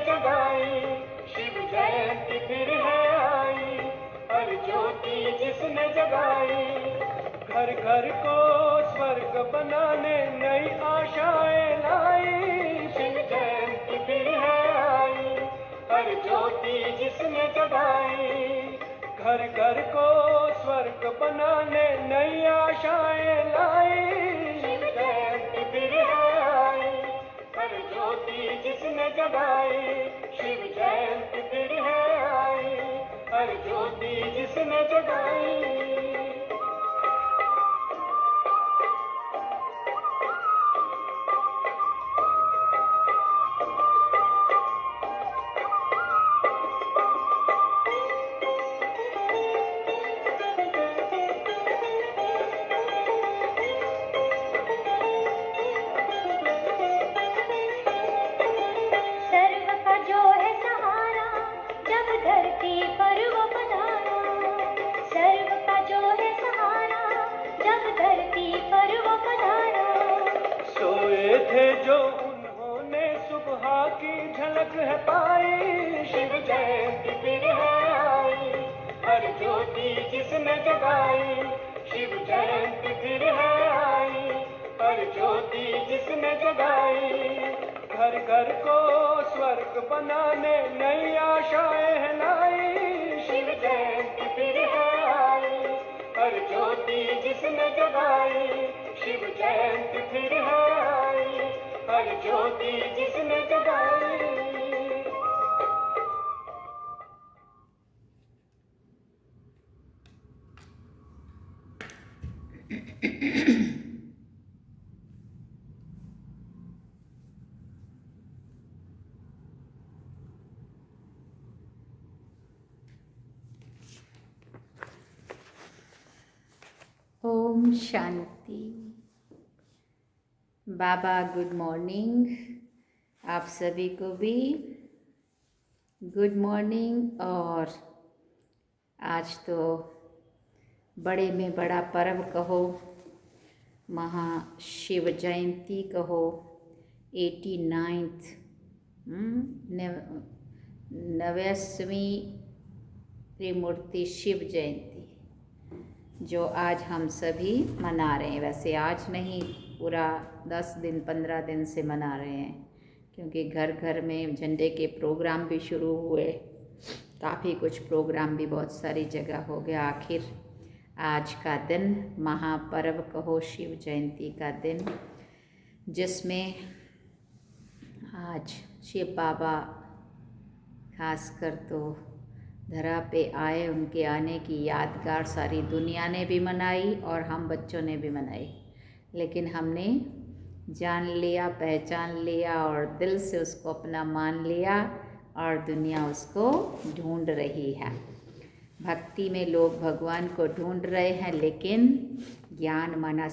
जगाई, शिव जयंती फिर है आई, हर ज्योति जिसने जगाई। घर घर को स्वर्ग बनाने नई आशाएं लाई, शिव जयंती फिर है आई, हर ज्योति जिसने जगाई। घर घर को स्वर्ग बनाने नई आशाएं लाई, शिव जयंती फिर है आई, हर ज्योति जिसने जगाई। शिव जयंती फिर है आई, हर ज्योति जिसने जगाई। जो उन्होंने सुबह की झलक है पाई, शिव जयंती फिर है आई, हर ज्योति जिसने जगाई। शिव जयंती फिर है आई, हर ज्योति जिसने जगाई। घर घर को स्वर्ग बनाने नई आशाएं लाई, शिव जयंती फिर है आई, हर ज्योति जिसने जगाई। शिव जयंती फिर है आई, हर ज्योति जिसने जगाई। ओम शांति। बाबा गुड मॉर्निंग, आप सभी को भी गुड मॉर्निंग। और आज तो बड़े में बड़ा पर्व कहो, महाशिव जयंती कहो, 89th 90वीं त्रिमूर्ति शिव जयंती जो आज हम सभी मना रहे हैं। वैसे आज नहीं, पूरा 10 दिन 15 दिन से मना रहे हैं, क्योंकि घर घर में झंडे के प्रोग्राम भी शुरू हुए, काफ़ी कुछ प्रोग्राम भी बहुत सारी जगह हो गया। आखिर आज का दिन महापर्व कहो, शिव जयंती का दिन, जिसमें आज शिव बाबा खासकर तो धरा पे आए, उनके आने की यादगार सारी दुनिया ने भी मनाई और हम बच्चों ने भी मनाई। लेकिन हमने जान लिया, पहचान लिया और दिल से उसको अपना मान लिया, और दुनिया उसको ढूंढ रही है। भक्ति में लोग भगवान को ढूंढ रहे हैं, लेकिन ज्ञान माना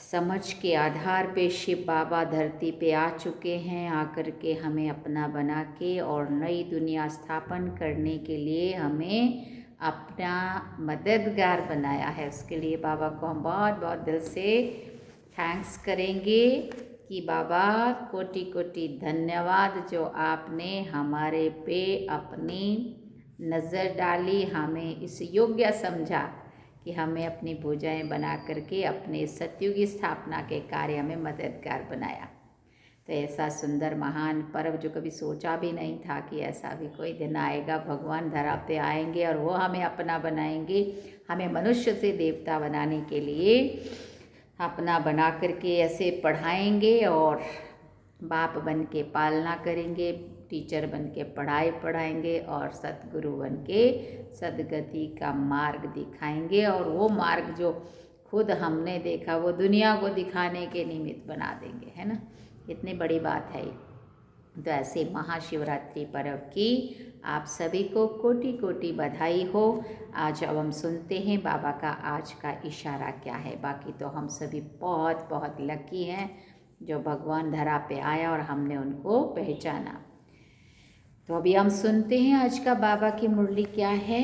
समझ के आधार पे शिव बाबा धरती पे आ चुके हैं। आकर के हमें अपना बना के और नई दुनिया स्थापन करने के लिए हमें अपना मददगार बनाया है। उसके लिए बाबा को हम बहुत बहुत दिल से थैंक्स करेंगे कि बाबा कोटि कोटि धन्यवाद, जो आपने हमारे पे अपनी नज़र डाली, हमें इस योग्य समझा कि हमें अपनी भुजाएं बना करके अपने सतयुगी स्थापना के कार्य में मददगार बनाया। तो ऐसा सुंदर महान पर्व जो कभी सोचा भी नहीं था कि ऐसा भी कोई दिन आएगा, भगवान धरा पे आएंगे और वो हमें अपना बनाएंगे, हमें मनुष्य से देवता बनाने के लिए अपना बना करके ऐसे पढ़ाएंगे और बाप बन के पालना करेंगे, टीचर बन के पढ़ाई पढ़ाएंगे और सतगुरु बन के सदगति का मार्ग दिखाएंगे। और वो मार्ग जो खुद हमने देखा वो दुनिया को दिखाने के निमित्त बना देंगे, है ना। इतनी बड़ी बात है। तो ऐसे महाशिवरात्रि पर्व की आप सभी को कोटि कोटि बधाई हो। आज अब हम सुनते हैं बाबा का आज का इशारा क्या है। बाकी तो हम सभी बहुत बहुत लकी हैं जो भगवान धरा पे आया और हमने उनको पहचाना। तो अभी हम सुनते हैं आज का बाबा की मुरली क्या है।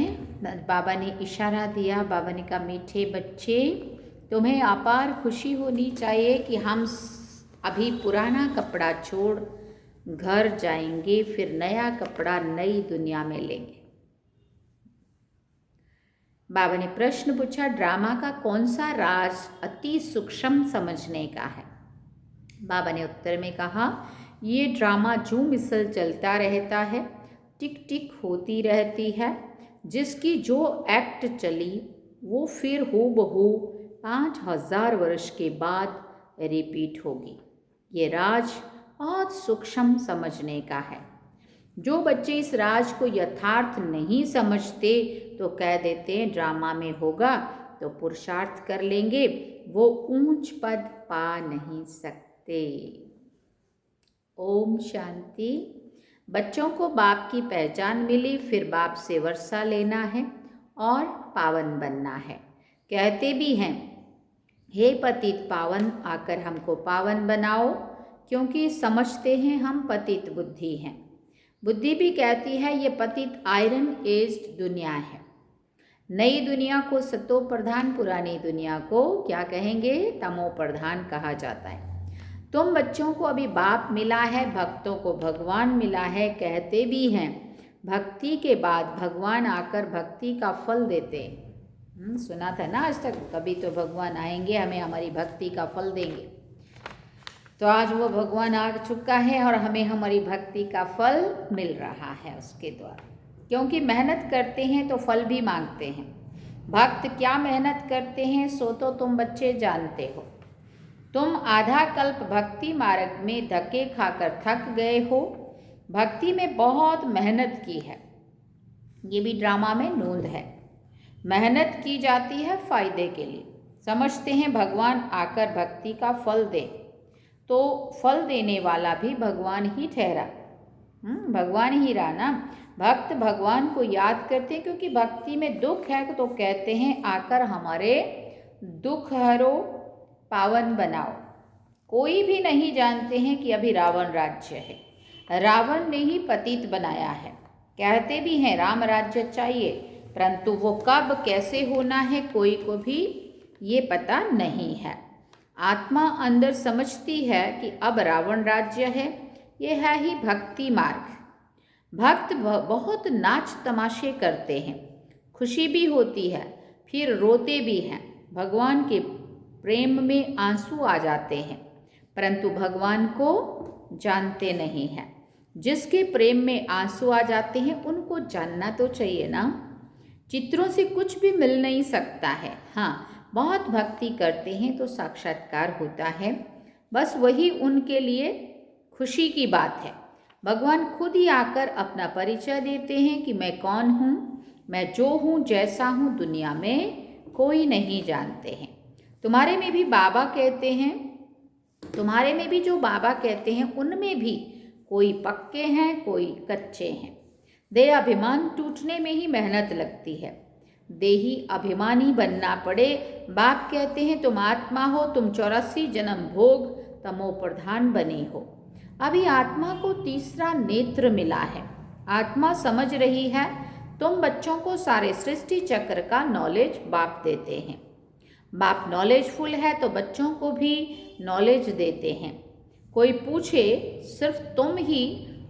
बाबा ने इशारा दिया, बाबा ने कहा, मीठे बच्चे, तुम्हें अपार खुशी होनी चाहिए कि हम अभी पुराना कपड़ा छोड़ घर जाएंगे, फिर नया कपड़ा नई दुनिया में लेंगे। बाबा ने प्रश्न पूछा, ड्रामा का कौन सा राज अति सूक्ष्म समझने का है? बाबा ने उत्तर में कहा, ये ड्रामा जो मिसल चलता रहता है, टिक टिक होती रहती है, जिसकी जो एक्ट चली वो फिर हूबहू 5000 वर्ष के बाद रिपीट होगी। ये राज बहुत सूक्ष्म समझने का है। जो बच्चे इस राज को यथार्थ नहीं समझते तो कह देते हैं ड्रामा में होगा तो पुरुषार्थ कर लेंगे, वो ऊंच पद पा नहीं सकते। ओम शांति। बच्चों को बाप की पहचान मिली, फिर बाप से वर्षा लेना है और पावन बनना है। कहते भी हैं, हे पतित पावन आकर हमको पावन बनाओ, क्योंकि समझते हैं हम पतित बुद्धि हैं। बुद्धि भी कहती है ये पतित आयरन एज्ड दुनिया है। नई दुनिया को सतो प्रधान, पुरानी दुनिया को क्या कहेंगे? तमो प्रधान कहा जाता है। तुम बच्चों को अभी बाप मिला है, भक्तों को भगवान मिला है। कहते भी हैं भक्ति के बाद भगवान आकर भक्ति का फल देते। सुना था ना आज तक, कभी तो भगवान आएंगे हमें हमारी भक्ति का फल देंगे। तो आज वो भगवान आ चुका है और हमें हमारी भक्ति का फल मिल रहा है उसके द्वारा, क्योंकि मेहनत करते हैं तो फल भी मांगते हैं। भक्त क्या मेहनत करते हैं सो तो तुम बच्चे जानते हो। तुम आधा कल्प भक्ति मार्ग में धक्के खाकर थक गए हो। भक्ति में बहुत मेहनत की है, ये भी ड्रामा में नोंद है। मेहनत की जाती है फायदे के लिए। समझते हैं भगवान आकर भक्ति का फल दे, तो फल देने वाला भी भगवान ही ठहरा। भगवान ही रहा ना। भक्त भगवान को याद करते हैं, क्योंकि भक्ति में दुख है तो कहते हैं आकर हमारे दुख हरो, पावन बनाओ। कोई भी नहीं जानते हैं कि अभी रावण राज्य है। रावण ने ही पतित बनाया है। कहते भी हैं राम राज्य चाहिए, परंतु वो कब कैसे होना है कोई को भी ये पता नहीं है। आत्मा अंदर समझती है कि अब रावण राज्य है, ये है ही भक्ति मार्ग। भक्त बहुत नाच तमाशे करते हैं, खुशी भी होती है, फिर रोते भी हैं। भगवान के प्रेम में आंसू आ जाते हैं, परंतु भगवान को जानते नहीं हैं। जिसके प्रेम में आंसू आ जाते हैं उनको जानना तो चाहिए ना। चित्रों से कुछ भी मिल नहीं सकता है। हाँ, बहुत भक्ति करते हैं तो साक्षात्कार होता है, बस वही उनके लिए खुशी की बात है। भगवान खुद ही आकर अपना परिचय देते हैं कि मैं कौन हूँ, मैं जो हूँ जैसा हूँ दुनिया में कोई नहीं जानते हैं। तुम्हारे में भी बाबा कहते हैं, तुम्हारे में भी जो बाबा कहते हैं उनमें भी कोई पक्के हैं कोई कच्चे हैं। देह अभिमान टूटने में ही मेहनत लगती है, देही अभिमानी बनना पड़े। बाप कहते हैं तुम आत्मा हो, तुम 84 जन्म भोग तमो प्रधान बनी हो। अभी आत्मा को तीसरा नेत्र मिला है, आत्मा समझ रही है। तुम बच्चों को सारे सृष्टि चक्र का नॉलेज बाप देते हैं। बाप नॉलेजफुल है तो बच्चों को भी नॉलेज देते हैं। कोई पूछे सिर्फ तुम ही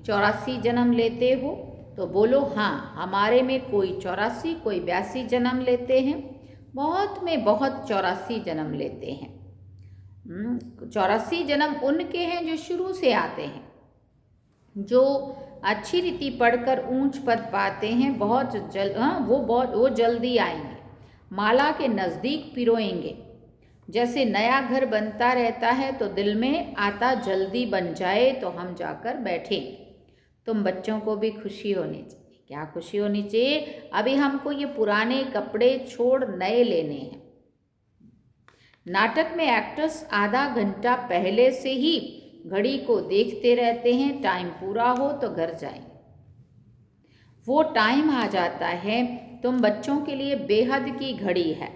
84 जन्म लेते हो तो बोलो हाँ, हमारे में कोई 84 कोई 82 जन्म लेते हैं, बहुत में बहुत 84 जन्म लेते हैं। 84 जन्म उनके हैं जो शुरू से आते हैं, जो अच्छी रीति पढ़कर ऊंच पद पाते हैं। वो जल्दी आएंगे, माला के नज़दीक पिरोएंगे। जैसे नया घर बनता रहता है तो दिल में आता जल्दी बन जाए तो हम जाकर बैठे। तुम बच्चों को भी खुशी होनी चाहिए। क्या खुशी होनी चाहिए? अभी हमको ये पुराने कपड़े छोड़ नए लेने हैं। नाटक में एक्टर्स आधा घंटा पहले से ही घड़ी को देखते रहते हैं, टाइम पूरा हो तो घर जाएं। वो टाइम आ जाता है, तुम बच्चों के लिए बेहद की घड़ी है।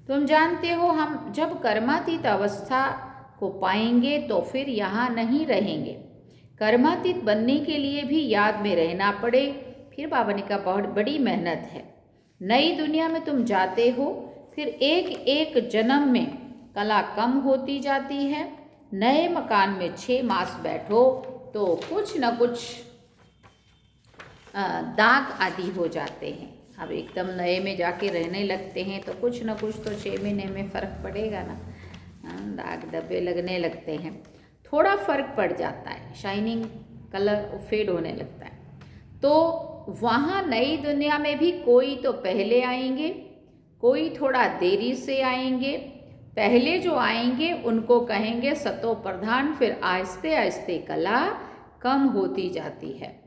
तुम जानते हो हम जब कर्मातीत अवस्था को पाएंगे तो फिर यहाँ नहीं रहेंगे। कर्मातीत बनने के लिए भी याद में रहना पड़े, फिर बाबा ने कहा बहुत बड़ी मेहनत है। नई दुनिया में तुम जाते हो, फिर एक एक जन्म में कला कम होती जाती है। नए मकान में 6 मास बैठो तो कुछ न कुछ दाग आदि हो जाते हैं। अब एकदम नए में जाके रहने लगते हैं तो कुछ न कुछ तो 6 महीने में फ़र्क पड़ेगा ना। दाग धब्बे लगने लगते हैं, थोड़ा फ़र्क पड़ जाता है, शाइनिंग कलर फेड होने लगता है। तो वहाँ नई दुनिया में भी कोई तो पहले आएंगे, कोई थोड़ा देरी से आएंगे। पहले जो आएंगे उनको कहेंगे सतो प्रधान, फिर आहिस्ते आहिस्ते कला कम होती जाती है।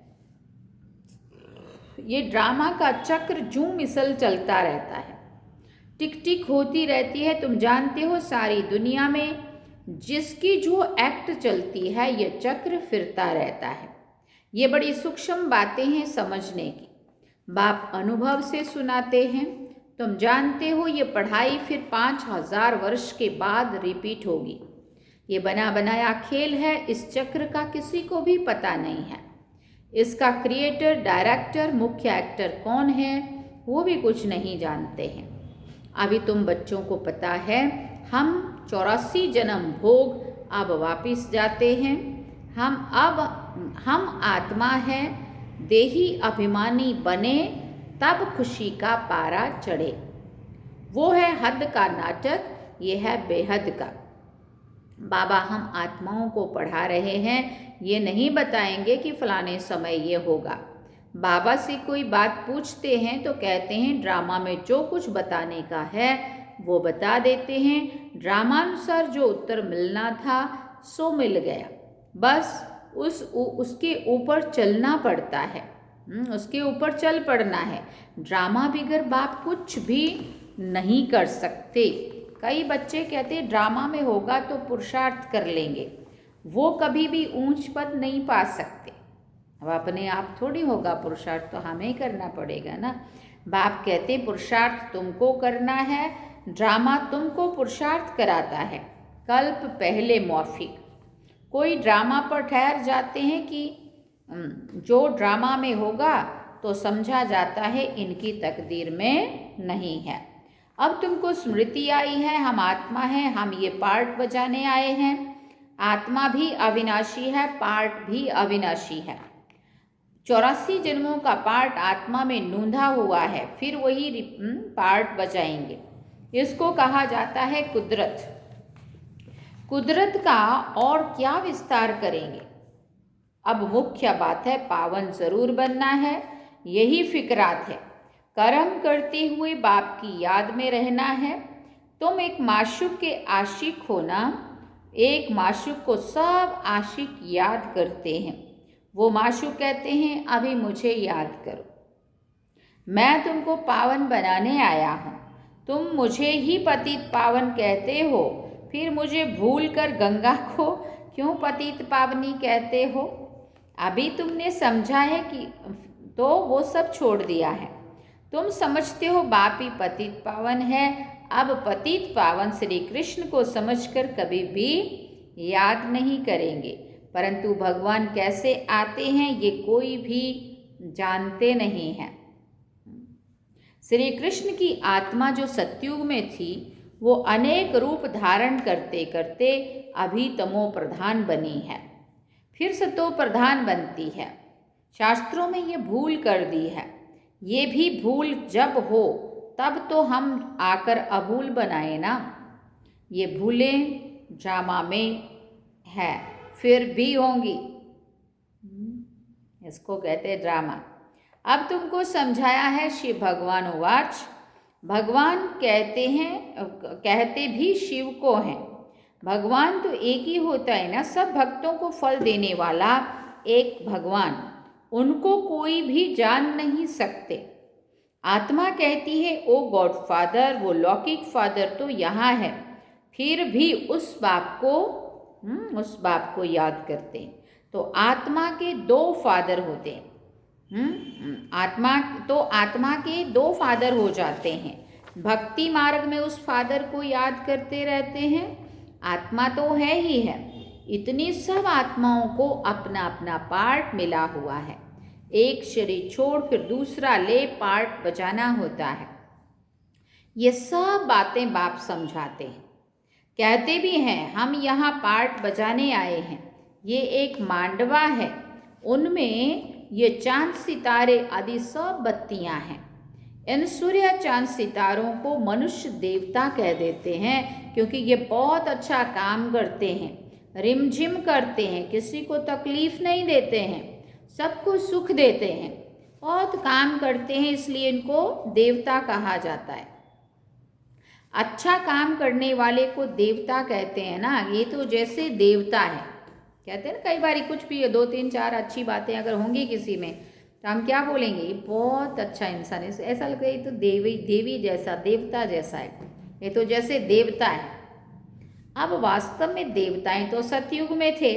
ये ड्रामा का चक्र जूं मिसल चलता रहता है, टिक टिक होती रहती है। तुम जानते हो सारी दुनिया में जिसकी जो एक्ट चलती है ये चक्र फिरता रहता है। ये बड़ी सूक्ष्म बातें हैं समझने की, बाप अनुभव से सुनाते हैं। तुम जानते हो ये पढ़ाई फिर 5000 वर्ष के बाद रिपीट होगी। ये बना बनाया खेल है, इस चक्र का किसी को भी पता नहीं है। इसका क्रिएटर, डायरेक्टर, मुख्य एक्टर कौन है वो भी कुछ नहीं जानते हैं। अभी तुम बच्चों को पता है हम 84 जन्म भोग अब वापिस जाते हैं। हम आत्मा हैं, देही अभिमानी बने तब खुशी का पारा चढ़े। वो है हद का नाटक, ये है बेहद का। बाबा हम आत्माओं को पढ़ा रहे हैं, ये नहीं बताएंगे कि फलाने समय ये होगा। बाबा से कोई बात पूछते हैं तो कहते हैं ड्रामा में जो कुछ बताने का है वो बता देते हैं। ड्रामानुसार जो उत्तर मिलना था सो मिल गया, बस उसके ऊपर चलना पड़ता है, उसके ऊपर चल पड़ना है। ड्रामा बगैर बाप कुछ भी नहीं कर सकते। कई बच्चे कहते ड्रामा में होगा तो पुरुषार्थ कर लेंगे, वो कभी भी ऊंच पद नहीं पा सकते। अब अपने आप थोड़ी होगा पुरुषार्थ, तो हमें ही करना पड़ेगा ना। बाप कहते पुरुषार्थ तुमको करना है, ड्रामा तुमको पुरुषार्थ कराता है। कल्प पहले मौफिक। कोई ड्रामा पर ठहर जाते हैं कि जो ड्रामा में होगा तो समझा जाता है इनकी तकदीर में नहीं है। अब तुमको स्मृति आई है, हम आत्मा हैं, हम ये पार्ट बजाने आए हैं। आत्मा भी अविनाशी है, पार्ट भी अविनाशी है। 84 जन्मों का पार्ट आत्मा में नूंधा हुआ है, फिर वही पार्ट बजाएंगे। इसको कहा जाता है कुदरत। कुदरत का और क्या विस्तार करेंगे। अब मुख्य बात है पावन जरूर बनना है, यही फिक्रात है। कर्म करते हुए बाप की याद में रहना है। तुम एक माशूक के आशिक हो ना, एक माशूक को सब आशिक याद करते हैं। वो माशूक कहते हैं अभी मुझे याद करो, मैं तुमको पावन बनाने आया हूँ। तुम मुझे ही पतित पावन कहते हो, फिर मुझे भूल कर गंगा को क्यों पतित पावनी कहते हो। अभी तुमने समझा है कि तो वो सब छोड़ दिया है। तुम समझते हो बाप ही पतित पावन है। अब पतित पावन श्री कृष्ण को समझकर कभी भी याद नहीं करेंगे, परंतु भगवान कैसे आते हैं ये कोई भी जानते नहीं हैं। श्री कृष्ण की आत्मा जो सतयुग में थी वो अनेक रूप धारण करते करते अभी तमो प्रधान बनी है, फिर सतो प्रधान बनती है। शास्त्रों में ये भूल कर दी है। ये भी भूल जब हो तब तो हम आकर अभूल बनाए ना। ये भूलें ड्रामा में है, फिर भी होंगी। इसको कहते हैं ड्रामा। अब तुमको समझाया है शिव भगवान उवाच। भगवान कहते भी शिव को हैं। भगवान तो एक ही होता है ना, सब भक्तों को फल देने वाला एक भगवान, उनको कोई भी जान नहीं सकते। आत्मा कहती है ओ गॉड फादर, वो लौकिक फादर तो यहाँ है, फिर भी उस बाप को याद करते हैं। तो आत्मा के दो फादर होते हैं। आत्मा के दो फादर हो जाते हैं। भक्ति मार्ग में उस फादर को याद करते रहते हैं। आत्मा तो है ही है। इतनी सब आत्माओं को अपना अपना पार्ट मिला हुआ है। एक शरीर छोड़ फिर दूसरा ले पार्ट बजाना होता है। ये सब बातें बाप समझाते हैं, कहते भी हैं हम यहाँ पार्ट बजाने आए हैं। ये एक मांडवा है, उनमें ये चांद सितारे आदि सब बत्तियां हैं। इन सूर्य चांद सितारों को मनुष्य देवता कह देते हैं, क्योंकि ये बहुत अच्छा काम करते हैं, रिमझिम करते हैं, किसी को तकलीफ नहीं देते हैं, सबको सुख देते हैं, बहुत काम करते हैं, इसलिए इनको देवता कहा जाता है। अच्छा काम करने वाले को देवता कहते हैं ना, ये तो जैसे देवता है। कहते हैं ना कई बार कुछ भी 2 3 4 अच्छी बातें अगर होंगी किसी में तो हम क्या बोलेंगे, ये बहुत अच्छा इंसान है, ऐसा लगता है ये तो देवी देवी जैसा, देवता जैसा है, ये तो जैसे देवता है। अब वास्तव में देवताएं तो सतयुग में थे,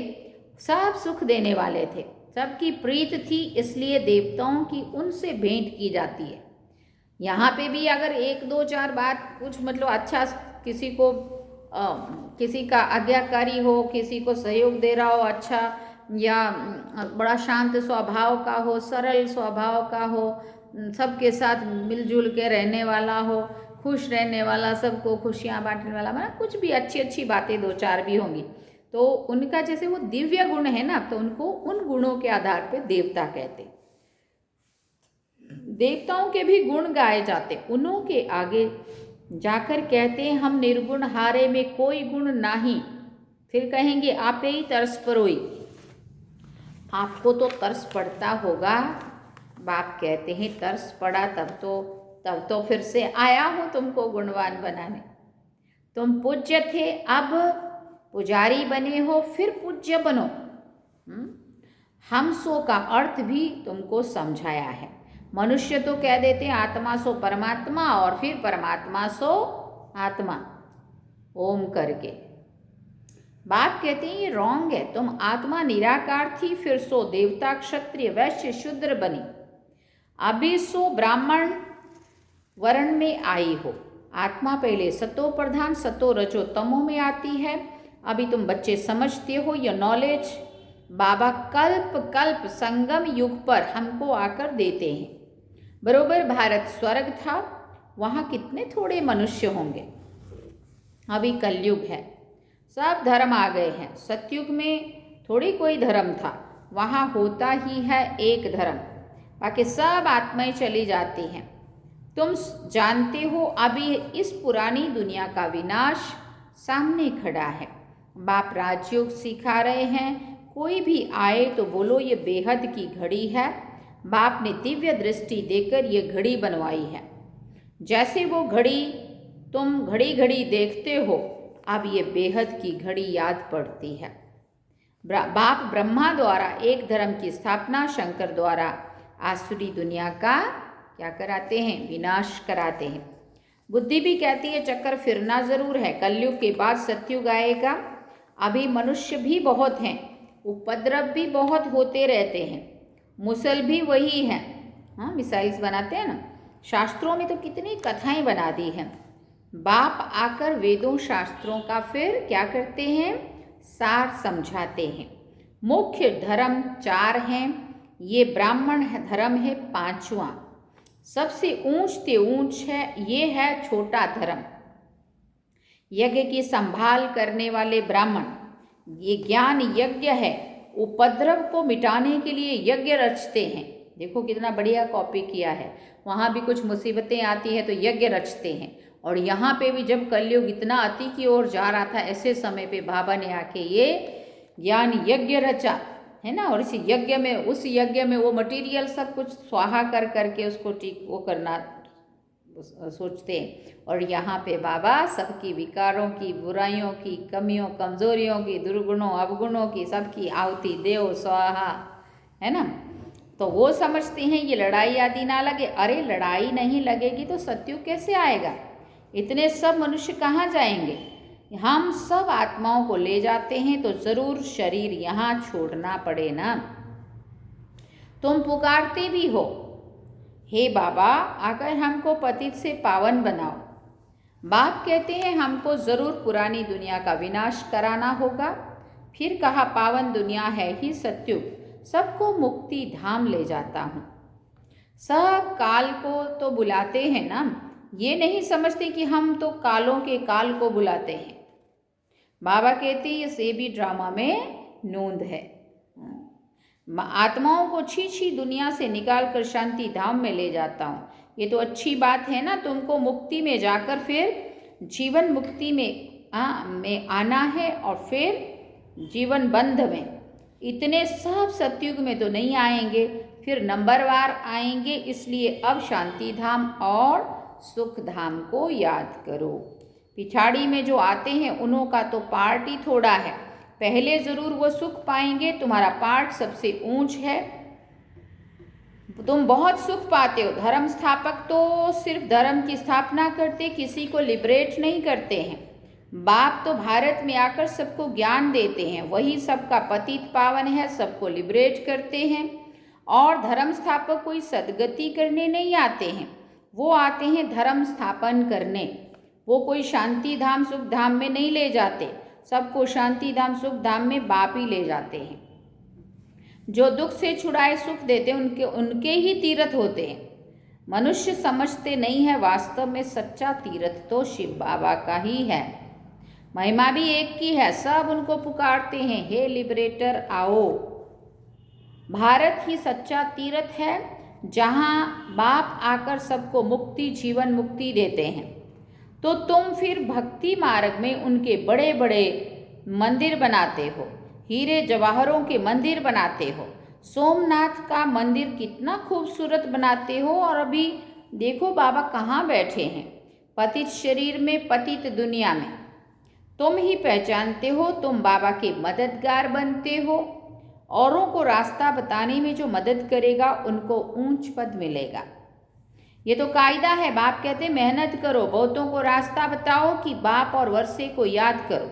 सब सुख देने वाले थे, सबकी प्रीत थी, इसलिए देवताओं की उनसे भेंट की जाती है। यहाँ पे भी अगर 1 2 4 बात कुछ मतलब अच्छा किसी को किसी का आज्ञाकारी हो, किसी को सहयोग दे रहा हो अच्छा, या बड़ा शांत स्वभाव का हो, सरल स्वभाव का हो, सबके साथ मिलजुल के रहने वाला हो, खुश रहने वाला, सबको खुशियाँ बांटने वाला, मतलब कुछ भी अच्छी अच्छी बातें 2 4 भी होंगी, तो उनका जैसे वो दिव्य गुण है ना, तो उनको उन गुणों के आधार पे देवता कहते। देवताओं के भी गुण गाए जाते, उन्हों के आगे जाकर कहते हैं हम निर्गुण हारे में कोई गुण नहीं। फिर कहेंगे आपे ही तरस परोई, आपको तो तरस पड़ता होगा। बाप कहते हैं तरस पड़ा तब तो फिर से आया हूँ तुमको गुणवान बनाने। तुम पूज्य थे, अब पुजारी बने हो, फिर पूज्य बनो। हम सो का अर्थ भी तुमको समझाया है। मनुष्य तो कह देते हैं आत्मा सो परमात्मा, और फिर परमात्मा सो आत्मा, ओम करके। बाप कहते हैं ये रॉन्ग है, तुम आत्मा निराकार थी, फिर सो देवता, क्षत्रिय, वैश्य, शूद्र बनी, अभी सो ब्राह्मण वर्ण में आई हो। आत्मा पहले सतो प्रधान, सतो रजो तमो में आती है। अभी तुम बच्चे समझते हो ये नॉलेज बाबा कल्प कल्प संगम युग पर हमको आकर देते हैं। बरोबर भारत स्वर्ग था, वहाँ कितने थोड़े मनुष्य होंगे। अभी कलयुग है, सब धर्म आ गए हैं। सतयुग में थोड़ी कोई धर्म था, वहाँ होता ही है एक धर्म, बाकी सब आत्माएं चली जाती हैं। तुम जानते हो अभी इस पुरानी दुनिया का विनाश सामने खड़ा है। बाप राजयोग सिखा रहे हैं, कोई भी आए तो बोलो ये बेहद की घड़ी है। बाप ने दिव्य दृष्टि देकर ये घड़ी बनवाई है। जैसे वो घड़ी तुम घड़ी घड़ी देखते हो, अब ये बेहद की घड़ी याद पड़ती है। बाप ब्रह्मा द्वारा एक धर्म की स्थापना, शंकर द्वारा आसुरी दुनिया का क्या कराते हैं, विनाश कराते हैं। बुद्धि भी कहती है चक्कर फिरना जरूर है, कलयुग के बाद सतयुग आएगा। अभी मनुष्य भी बहुत हैं, उपद्रव भी बहुत होते रहते हैं, मुसल भी वही हैं। हाँ, मिसाइल्स बनाते हैं ना, शास्त्रों में तो कितनी कथाएं बना दी हैं। बाप आकर वेदों शास्त्रों का फिर क्या करते हैं, सार समझाते हैं। मुख्य धर्म 4 हैं, ये ब्राह्मण धर्म है 5वां, सबसे ऊंच से ऊंच है, ये है छोटा धर्म। यज्ञ की संभाल करने वाले ब्राह्मण, ये ज्ञान यज्ञ है, उपद्रव को मिटाने के लिए यज्ञ रचते हैं। देखो कितना बढ़िया कॉपी किया है, वहाँ भी कुछ मुसीबतें आती हैं तो यज्ञ रचते हैं। और यहाँ पे भी जब कलयुग इतना अति की ओर जा रहा था, ऐसे समय पे बाबा ने आके ये ज्ञान यज्ञ रचा है ना। और इसी यज्ञ में, उस यज्ञ में वो मटेरियल सब कुछ स्वाहा कर करके उसको ठीक वो करना सोचते हैं। और यहाँ पे बाबा सबकी विकारों की, बुराइयों की, कमियों कमजोरियों की, दुर्गुणों अवगुणों की सबकी आहुति देव स्वाहा, है ना। तो वो समझते हैं ये लड़ाई आदि ना लगे। अरे लड़ाई नहीं लगेगी तो सतयुग कैसे आएगा, इतने सब मनुष्य कहाँ जाएंगे। हम सब आत्माओं को ले जाते हैं तो जरूर शरीर यहाँ छोड़ना पड़े ना। तुम पुकारते भी हो, हे बाबा आकर हमको पतित से पावन बनाओ। बाप कहते हैं हमको जरूर पुरानी दुनिया का विनाश कराना होगा। फिर कहा पावन दुनिया है ही सतयुग, सबको मुक्ति धाम ले जाता हूँ। सब काल को तो बुलाते हैं ना, ये नहीं समझते कि हम तो कालों के काल को बुलाते हैं। बाबा कहते हैं ये सेबी ड्रामा में नोंद है। आत्माओं को छी दुनिया से निकाल कर शांति धाम में ले जाता हूँ। ये तो अच्छी बात है ना, तुमको मुक्ति में जाकर फिर जीवन मुक्ति में आना है और फिर जीवन बंध में। इतने सब सतयुग में तो नहीं आएंगे, फिर नंबरवार आएंगे। इसलिए अब शांति धाम और सुख धाम को याद करो। पिछाड़ी में जो आते हैं उन्हों का तो पार्ट ही थोड़ा है, पहले ज़रूर वो सुख पाएंगे। तुम्हारा पार्ट सबसे ऊंच है, तुम बहुत सुख पाते हो। धर्म स्थापक तो सिर्फ धर्म की स्थापना करते, किसी को लिबरेट नहीं करते हैं। बाप तो भारत में आकर सबको ज्ञान देते हैं, वही सबका पतित पावन है, सबको लिबरेट करते हैं। और धर्म स्थापक कोई सदगति करने नहीं आते हैं, वो आते हैं धर्म स्थापन करने। वो कोई शांति धाम सुख धाम में नहीं ले जाते, सबको शांति धाम सुख धाम में बाप ही ले जाते हैं। जो दुख से छुड़ाए सुख देते उनके ही तीर्थ होते हैं। मनुष्य समझते नहीं है, वास्तव में सच्चा तीर्थ तो शिव बाबा का ही है। महिमा भी एक की है, सब उनको पुकारते हैं, हे लिबरेटर आओ। भारत ही सच्चा तीर्थ है, जहाँ बाप आकर सबको मुक्ति जीवन मुक्ति देते हैं। तो तुम फिर भक्ति मार्ग में उनके बड़े बड़े मंदिर बनाते हो, हीरे जवाहरों के मंदिर बनाते हो, सोमनाथ का मंदिर कितना खूबसूरत बनाते हो। और अभी देखो बाबा कहाँ बैठे हैं, पतित शरीर में पतित दुनिया में। तुम ही पहचानते हो, तुम बाबा के मददगार बनते हो। औरों को रास्ता बताने में जो मदद करेगा उनको ऊंच पद मिलेगा। ये तो कायदा है, बाप कहते मेहनत करो, बहुतों को रास्ता बताओ कि बाप और वर्षे को याद करो।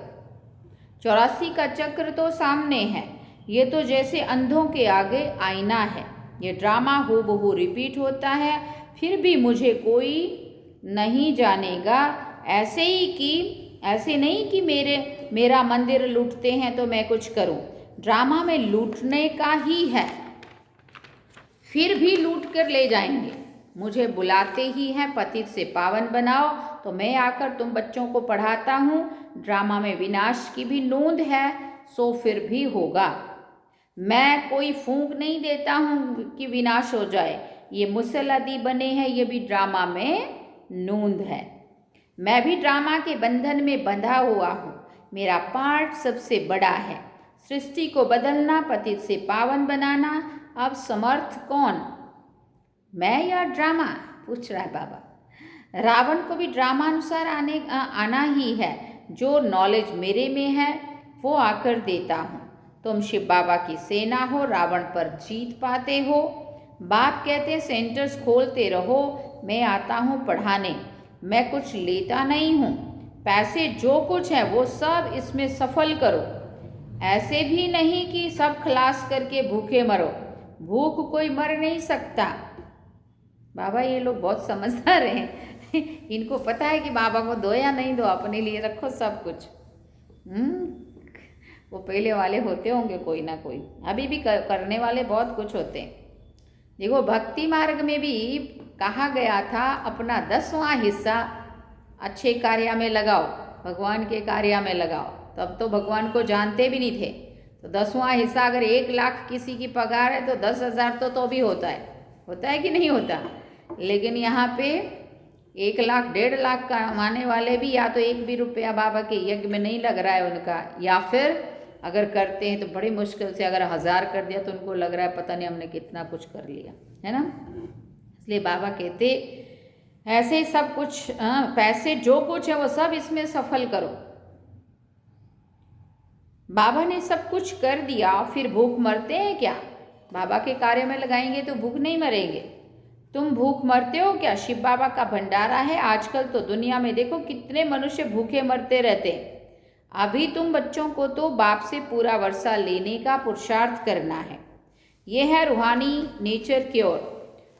84 का चक्र तो सामने है, ये तो जैसे अंधों के आगे आईना है। ये ड्रामा हूबहू रिपीट होता है, फिर भी मुझे कोई नहीं जानेगा। ऐसे नहीं कि मेरा मंदिर लूटते हैं तो मैं कुछ करूं। ड्रामा में लूटने का ही है, फिर भी लूट कर ले जाएंगे। मुझे बुलाते ही हैं पतित से पावन बनाओ, तो मैं आकर तुम बच्चों को पढ़ाता हूँ। ड्रामा में विनाश की भी नोंद है, सो फिर भी होगा। मैं कोई फूंक नहीं देता हूँ कि विनाश हो जाए। ये मुसल्लदी बने हैं, ये भी ड्रामा में नोंद है। मैं भी ड्रामा के बंधन में बंधा हुआ हूँ, मेरा पार्ट सबसे बड़ा है। सृष्टि को बदलना, पतित से पावन बनाना। अब समर्थ कौन, मैं या ड्रामा, पूछ रहा है बाबा। रावण को भी ड्रामा अनुसार आना ही है। जो नॉलेज मेरे में है वो आकर देता हूँ। तुम शिव बाबा की सेना हो, रावण पर जीत पाते हो। बाप कहते सेंटर्स खोलते रहो, मैं आता हूँ पढ़ाने। मैं कुछ लेता नहीं हूँ, पैसे जो कुछ है वो सब इसमें सफल करो। ऐसे भी नहीं कि सब खलास करके भूखे मरो, भूख कोई मर नहीं सकता। बाबा ये लोग बहुत समझदार हैं इनको पता है कि बाबा को दो या नहीं दो, अपने लिए रखो सब कुछ। वो पहले वाले होते होंगे कोई ना कोई, अभी भी करने वाले बहुत कुछ होते हैं। देखो भक्ति मार्ग में भी कहा गया था अपना 10वां हिस्सा अच्छे कार्य में लगाओ, भगवान के कार्य में लगाओ। तब तो भगवान को जानते भी नहीं थे, तो 10वां हिस्सा अगर 1 लाख किसी की पगार है तो 10,000 तो भी होता है कि नहीं होता। लेकिन यहाँ पे 1 लाख 1.5 लाख कमाने वाले भी या तो 1 भी रुपया बाबा के यज्ञ में नहीं लग रहा है उनका, या फिर अगर करते हैं तो बड़ी मुश्किल से, अगर 1000 कर दिया तो उनको लग रहा है पता नहीं हमने कितना कुछ कर लिया है ना। इसलिए बाबा कहते ऐसे ही सब कुछ पैसे जो कुछ है वो सब इसमें सफल करो। बाबा ने सब कुछ कर दिया, फिर भूख मरते हैं क्या? बाबा के कार्य में लगाएंगे तो भूख नहीं मरेंगे। तुम भूख मरते हो क्या? शिव बाबा का भंडारा है। आजकल तो दुनिया में देखो कितने मनुष्य भूखे मरते रहते हैं। अभी तुम बच्चों को तो बाप से पूरा वर्षा लेने का पुरुषार्थ करना है। ये है रूहानी नेचर क्योर।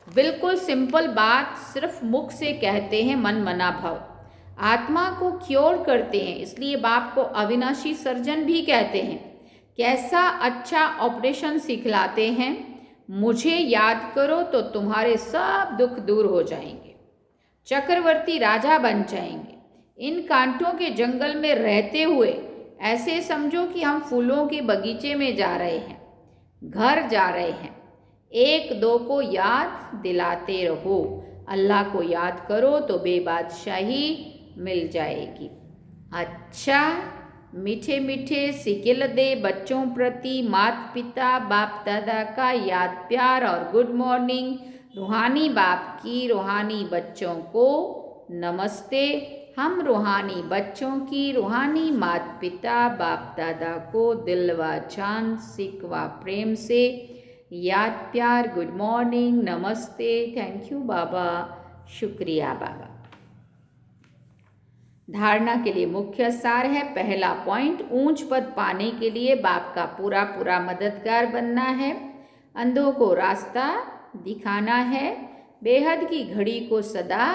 बिल्कुल सिंपल बात, सिर्फ मुख से कहते हैं, मन मना भाव। आत्मा को क्योर करते हैं, इसलिए बाप को अविनाशी सर्जन भी कहते हैं। कैसा अच्छा ऑपरेशन सिखलाते हैं, मुझे याद करो तो तुम्हारे सब दुख दूर हो जाएंगे, चक्रवर्ती राजा बन जाएंगे। इन कांटों के जंगल में रहते हुए ऐसे समझो कि हम फूलों के बगीचे में जा रहे हैं, घर जा रहे हैं। एक दो को याद दिलाते रहो। अल्लाह को याद करो तो बेबादशाही मिल जाएगी। अच्छा, मीठे मीठे सिकिल दे बच्चों प्रति माता पिता बाप दादा का याद प्यार और गुड मॉर्निंग। रूहानी बाप की रूहानी बच्चों को नमस्ते। हम रूहानी बच्चों की रूहानी माता पिता बाप दादा को दिल व जान सिक व प्रेम से याद प्यार गुड मॉर्निंग नमस्ते। थैंक यू बाबा, शुक्रिया बाबा। धारणा के लिए मुख्य सार है। पहला पॉइंट, ऊंच पद पाने के लिए बाप का पूरा पूरा मददगार बनना है। अंधों को रास्ता दिखाना है। बेहद की घड़ी को सदा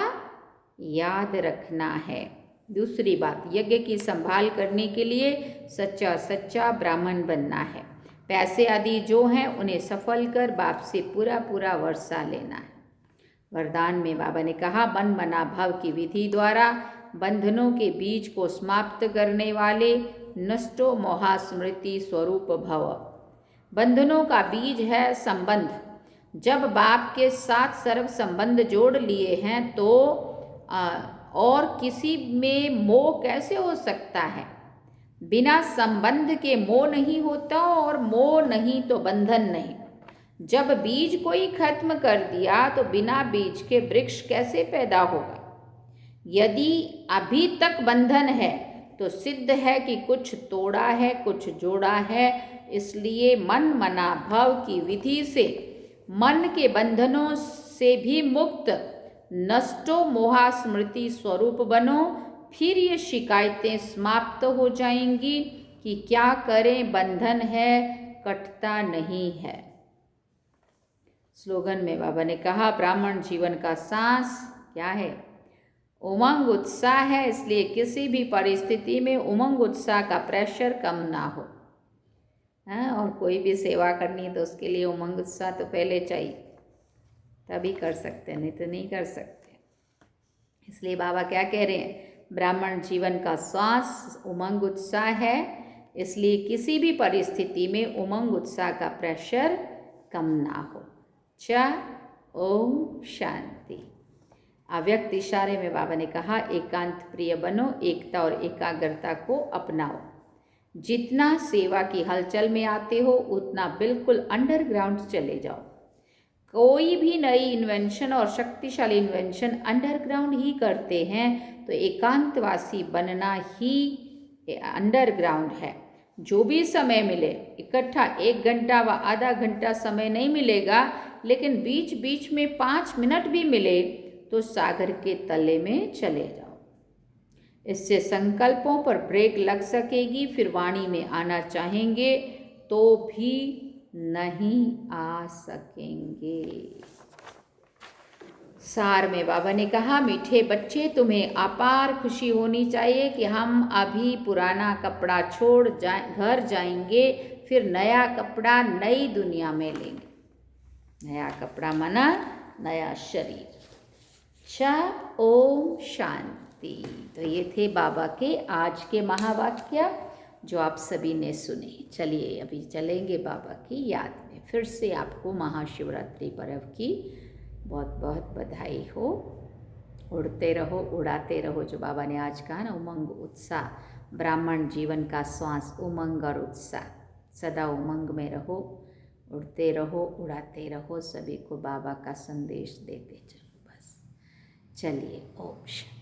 याद रखना है। दूसरी बात, यज्ञ की संभाल करने के लिए सच्चा सच्चा ब्राह्मण बनना है। पैसे आदि जो हैं उन्हें सफल कर बाप से पूरा पूरा वर्षा लेना है। वरदान में बाबा ने कहा, मन मना भाव की विधि द्वारा बंधनों के बीज को समाप्त करने वाले नष्टो मोहा स्मृति स्वरूप भव। बंधनों का बीज है संबंध। जब बाप के साथ सर्व संबंध जोड़ लिए हैं तो और किसी में मोह कैसे हो सकता है। बिना संबंध के मोह नहीं होता और मोह नहीं तो बंधन नहीं। जब बीज कोई खत्म कर दिया तो बिना बीज के वृक्ष कैसे पैदा होगा। यदि अभी तक बंधन है तो सिद्ध है कि कुछ तोड़ा है कुछ जोड़ा है। इसलिए मन मना भाव की विधि से मन के बंधनों से भी मुक्त नष्टो मोहा स्मृति स्वरूप बनो। फिर ये शिकायतें समाप्त हो जाएंगी कि क्या करें, बंधन है कटता नहीं है। स्लोगन में बाबा ने कहा, ब्राह्मण जीवन का सांस क्या है? उमंग उत्साह है। इसलिए किसी भी परिस्थिति में उमंग उत्साह का प्रेशर कम ना हो। और कोई भी सेवा करनी है तो उसके लिए उमंग उत्साह तो पहले चाहिए, तभी कर सकते हैं, नहीं तो नहीं कर सकते। इसलिए बाबा क्या कह रहे हैं, ब्राह्मण जीवन का श्वास उमंग उत्साह है। इसलिए किसी भी परिस्थिति में उमंग उत्साह का प्रेशर कम ना हो। ओम शांति। अव्यक्त इशारे में बाबा ने कहा, एकांत प्रिय बनो, एकता और एकाग्रता को अपनाओ। जितना सेवा की हलचल में आते हो उतना बिल्कुल अंडरग्राउंड चले जाओ। कोई भी नई इन्वेंशन और शक्तिशाली इन्वेंशन अंडरग्राउंड ही करते हैं, तो एकांतवासी बनना ही अंडरग्राउंड है। जो भी समय मिले, इकट्ठा 1 घंटा व आधा घंटा समय नहीं मिलेगा, लेकिन बीच बीच में 5 मिनट भी मिले तो सागर के तले में चले जाओ। इससे संकल्पों पर ब्रेक लग सकेगी। फिर वाणी में आना चाहेंगे तो भी नहीं आ सकेंगे। सार में बाबा ने कहा, मीठे बच्चे, तुम्हें अपार खुशी होनी चाहिए कि हम अभी पुराना कपड़ा छोड़ घर जाएंगे, फिर नया कपड़ा नई दुनिया में लेंगे। नया कपड़ा माना नया शरीर। ओम शांति। तो ये थे बाबा के आज के महावाक्य जो आप सभी ने सुने। चलिए अभी चलेंगे बाबा की याद में। फिर से आपको महाशिवरात्रि पर्व की बहुत बहुत बधाई हो। उड़ते रहो, उड़ाते रहो, जो बाबा ने आज कहा ना, उमंग उत्साह, ब्राह्मण जीवन का श्वास उमंग और उत्साह। सदा उमंग में रहो, उड़ते रहो, उड़ाते रहो, सभी को बाबा का संदेश देते चलो। बस चलिए, ओम शांति।